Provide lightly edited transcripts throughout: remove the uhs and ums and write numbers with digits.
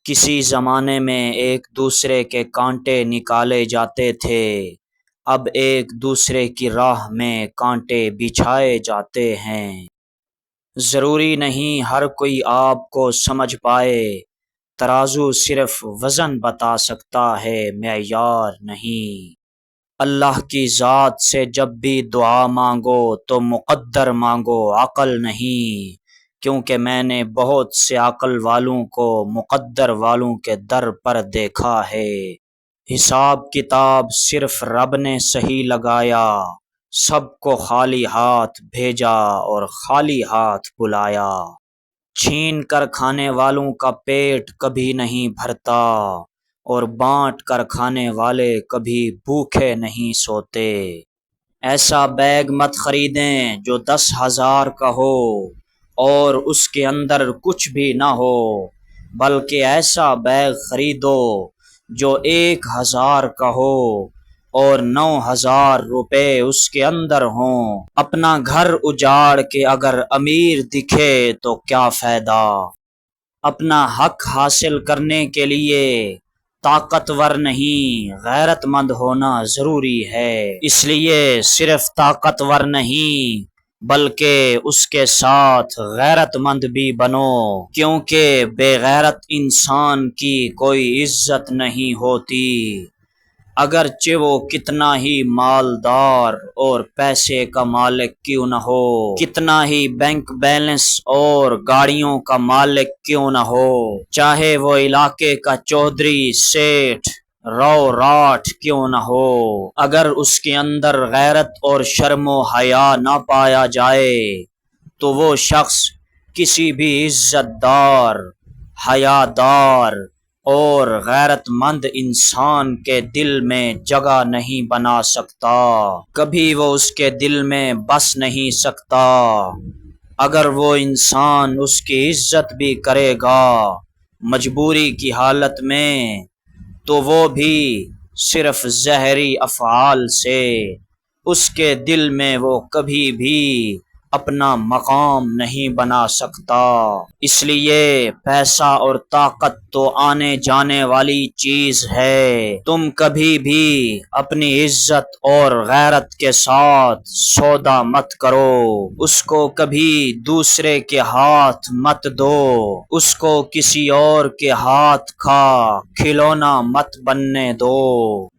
کسی زمانے میں ایک دوسرے کے کانٹے نکالے جاتے تھے، اب ایک دوسرے کی راہ میں کانٹے بچھائے جاتے ہیں۔ ضروری نہیں ہر کوئی آپ کو سمجھ پائے، ترازو صرف وزن بتا سکتا ہے، معیار نہیں۔ اللہ کی ذات سے جب بھی دعا مانگو تو مقدر مانگو، عقل نہیں، کیونکہ میں نے بہت سے عقل والوں کو مقدر والوں کے در پر دیکھا ہے۔ حساب کتاب صرف رب نے صحیح لگایا، سب کو خالی ہاتھ بھیجا اور خالی ہاتھ بلایا۔ چھین کر کھانے والوں کا پیٹ کبھی نہیں بھرتا، اور بانٹ کر کھانے والے کبھی بھوکے نہیں سوتے۔ ایسا بیگ مت خریدیں جو 10,000 کا ہو اور اس کے اندر کچھ بھی نہ ہو، بلکہ ایسا بیگ خریدو جو 1,000 کا ہو اور 9,000 روپے اس کے اندر ہوں۔ اپنا گھر اجاڑ کے اگر امیر دکھے تو کیا فائدہ؟ اپنا حق حاصل کرنے کے لیے طاقتور نہیں، غیرت مند ہونا ضروری ہے۔ اس لیے صرف طاقتور نہیں بلکہ اس کے ساتھ غیرت مند بھی بنو، کیونکہ بے غیرت انسان کی کوئی عزت نہیں ہوتی، اگرچہ وہ کتنا ہی مالدار اور پیسے کا مالک کیوں نہ ہو، کتنا ہی بینک بیلنس اور گاڑیوں کا مالک کیوں نہ ہو، چاہے وہ علاقے کا چودھری، سیٹھ، رو راٹھ کیوں نہ ہو۔ اگر اس کے اندر غیرت اور شرم و حیا نہ پایا جائے تو وہ شخص کسی بھی عزت دار، حیا دار اور غیرت مند انسان کے دل میں جگہ نہیں بنا سکتا، کبھی وہ اس کے دل میں بس نہیں سکتا۔ اگر وہ انسان اس کی عزت بھی کرے گا مجبوری کی حالت میں، تو وہ بھی صرف ظاہری افعال سے، اس کے دل میں وہ کبھی بھی اپنا مقام نہیں بنا سکتا۔ اس لیے پیسہ اور طاقت تو آنے جانے والی چیز ہے، تم کبھی بھی اپنی عزت اور غیرت کے ساتھ سودا مت کرو، اس کو کبھی دوسرے کے ہاتھ مت دو، اس کو کسی اور کے ہاتھ کا کھلونا مت بننے دو۔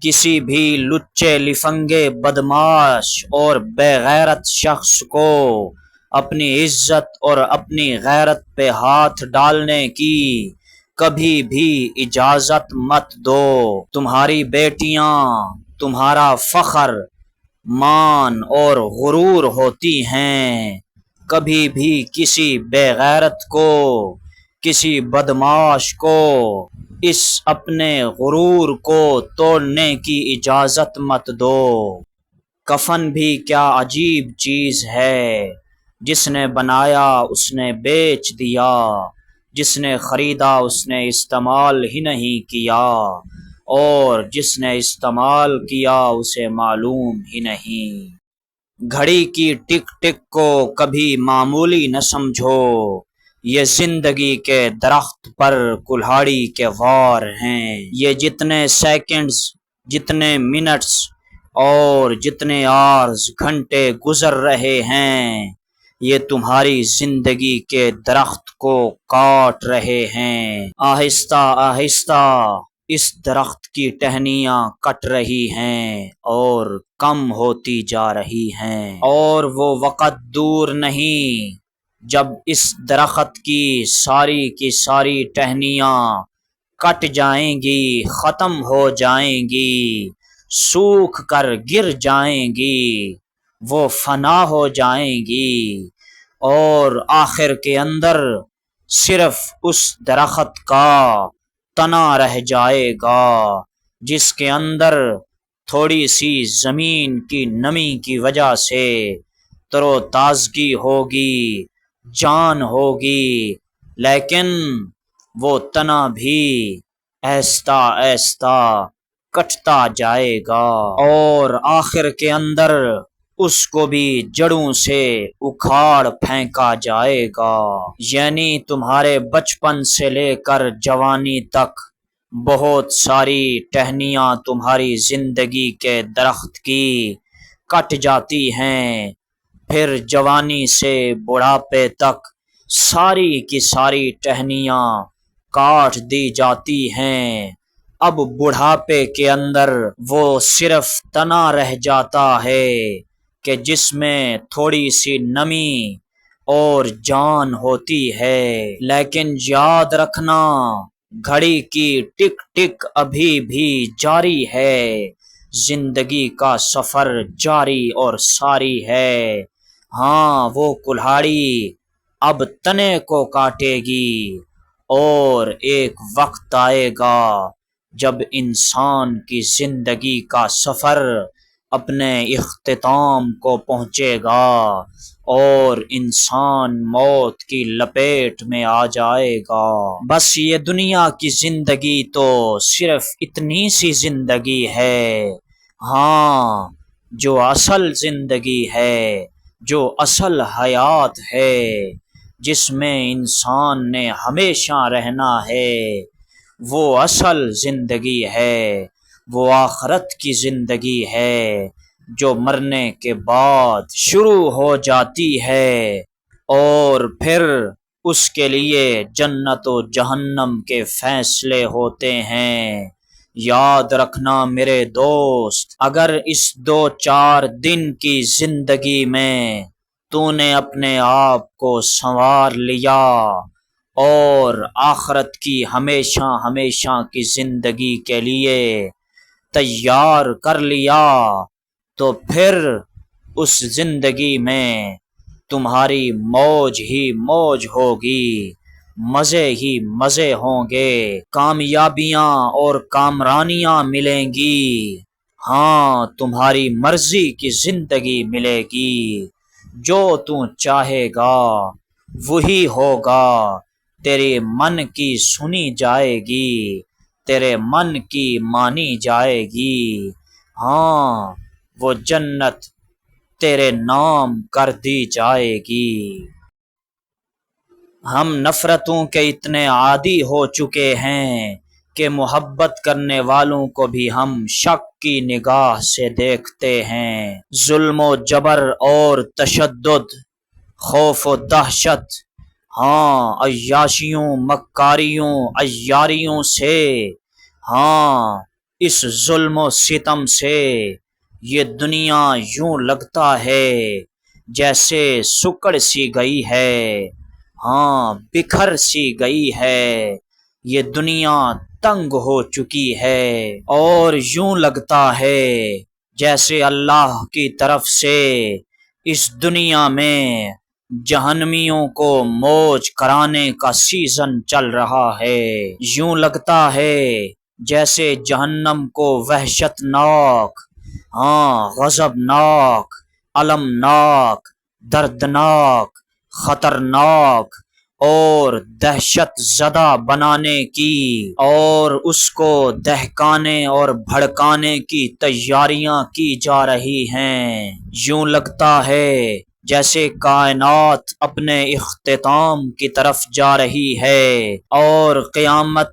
کسی بھی لچے لفنگے بدماش اور بے غیرت شخص کو اپنی عزت اور اپنی غیرت پہ ہاتھ ڈالنے کی کبھی بھی اجازت مت دو۔ تمہاری بیٹیاں تمہارا فخر، مان اور غرور ہوتی ہیں، کبھی بھی کسی بے غیرت کو، کسی بدماش کو اس اپنے غرور کو توڑنے کی اجازت مت دو۔ کفن بھی کیا عجیب چیز ہے، جس نے بنایا اس نے بیچ دیا، جس نے خریدا اس نے استعمال ہی نہیں کیا، اور جس نے استعمال کیا اسے معلوم ہی نہیں۔ گھڑی کی ٹک ٹک کو کبھی معمولی نہ سمجھو، یہ زندگی کے درخت پر کلہاڑی کے وار ہیں۔ یہ جتنے سیکنڈز، جتنے منٹس اور جتنے آورز، گھنٹے گزر رہے ہیں، یہ تمہاری زندگی کے درخت کو کاٹ رہے ہیں۔ آہستہ آہستہ اس درخت کی ٹہنیاں کٹ رہی ہیں اور کم ہوتی جا رہی ہیں، اور وہ وقت دور نہیں جب اس درخت کی ساری ٹہنیاں کٹ جائیں گی، ختم ہو جائیں گی، سوکھ کر گر جائیں گی، وہ فنا ہو جائیں گی، اور آخر کے اندر صرف اس درخت کا تنا رہ جائے گا، جس کے اندر تھوڑی سی زمین کی نمی کی وجہ سے تر و تازگی ہوگی، جان ہوگی، لیکن وہ تنا بھی آہستہ آہستہ کٹتا جائے گا، اور آخر کے اندر اس کو بھی جڑوں سے اکھاڑ پھینکا جائے گا۔ یعنی تمہارے بچپن سے لے کر جوانی تک بہت ساری ٹہنیاں تمہاری زندگی کے درخت کی کٹ جاتی ہیں، پھر جوانی سے بڑھاپے تک ساری کی ساری ٹہنیاں کاٹ دی جاتی ہیں۔ اب بڑھاپے کے اندر وہ صرف تنا رہ جاتا ہے کہ جس میں تھوڑی سی نمی اور جان ہوتی ہے، لیکن یاد رکھنا گھڑی کی ٹک ٹک ابھی بھی جاری ہے، زندگی کا سفر جاری اور ساری ہے۔ ہاں وہ کلہاڑی اب تنے کو کاٹے گی، اور ایک وقت آئے گا جب انسان کی زندگی کا سفر اپنے اختتام کو پہنچے گا اور انسان موت کی لپیٹ میں آ جائے گا۔ بس یہ دنیا کی زندگی تو صرف اتنی سی زندگی ہے، ہاں جو اصل زندگی ہے، جو اصل حیات ہے، جس میں انسان نے ہمیشہ رہنا ہے، وہ اصل زندگی ہے، وہ آخرت کی زندگی ہے جو مرنے کے بعد شروع ہو جاتی ہے، اور پھر اس کے لیے جنت و جہنم کے فیصلے ہوتے ہیں۔ یاد رکھنا میرے دوست، اگر اس 2-4 دن کی زندگی میں تو نے اپنے آپ کو سنوار لیا اور آخرت کی ہمیشہ ہمیشہ کی زندگی کے لیے تیار کر لیا، تو پھر اس زندگی میں تمہاری موج ہی موج ہوگی، مزے ہی مزے ہوں گے، کامیابیاں اور کامرانیاں ملیں گی۔ ہاں تمہاری مرضی کی زندگی ملے گی، جو تو چاہے گا وہی ہوگا، تیرے من کی سنی جائے گی، تیرے من کی مانی جائے گی، ہاں وہ جنت تیرے نام کر دی جائے گی۔ ہم نفرتوں کے اتنے عادی ہو چکے ہیں کہ محبت کرنے والوں کو بھی ہم شک کی نگاہ سے دیکھتے ہیں۔ ظلم و جبر اور تشدد، خوف و دہشت، ہاں عیاشیوں مکاریوں عیاریوں سے، ہاں اس ظلم و ستم سے یہ دنیا یوں لگتا ہے جیسے سکڑ سی گئی ہے، ہاں بکھر سی گئی ہے، یہ دنیا تنگ ہو چکی ہے، اور یوں لگتا ہے جیسے اللہ کی طرف سے اس دنیا میں جہنمیوں کو موج کرانے کا سیزن چل رہا ہے۔ یوں لگتا ہے جیسے جہنم کو وحشت ناک، ہاں غضبناک، المناک، دردناک، خطرناک اور دہشت زدہ بنانے کی اور اس کو دہکانے اور بھڑکانے کی تیاریاں کی جا رہی ہیں۔ یوں لگتا ہے جیسے کائنات اپنے اختتام کی طرف جا رہی ہے اور قیامت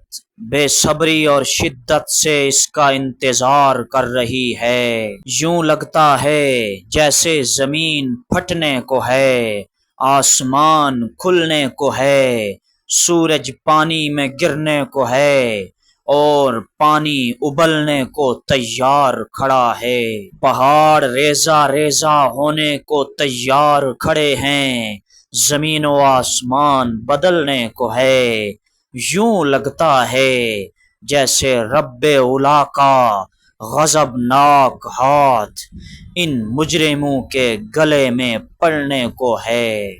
بے صبری اور شدت سے اس کا انتظار کر رہی ہے۔ یوں لگتا ہے جیسے زمین پھٹنے کو ہے، آسمان کھلنے کو ہے، سورج پانی میں گرنے کو ہے اور پانی ابلنے کو تیار کھڑا ہے، پہاڑ ریزہ ریزہ ہونے کو تیار کھڑے ہیں، زمین و آسمان بدلنے کو ہے۔ یوں لگتا ہے جیسے رب اولا کا غضبناک ہاتھ ان مجرموں کے گلے میں پڑنے کو ہے۔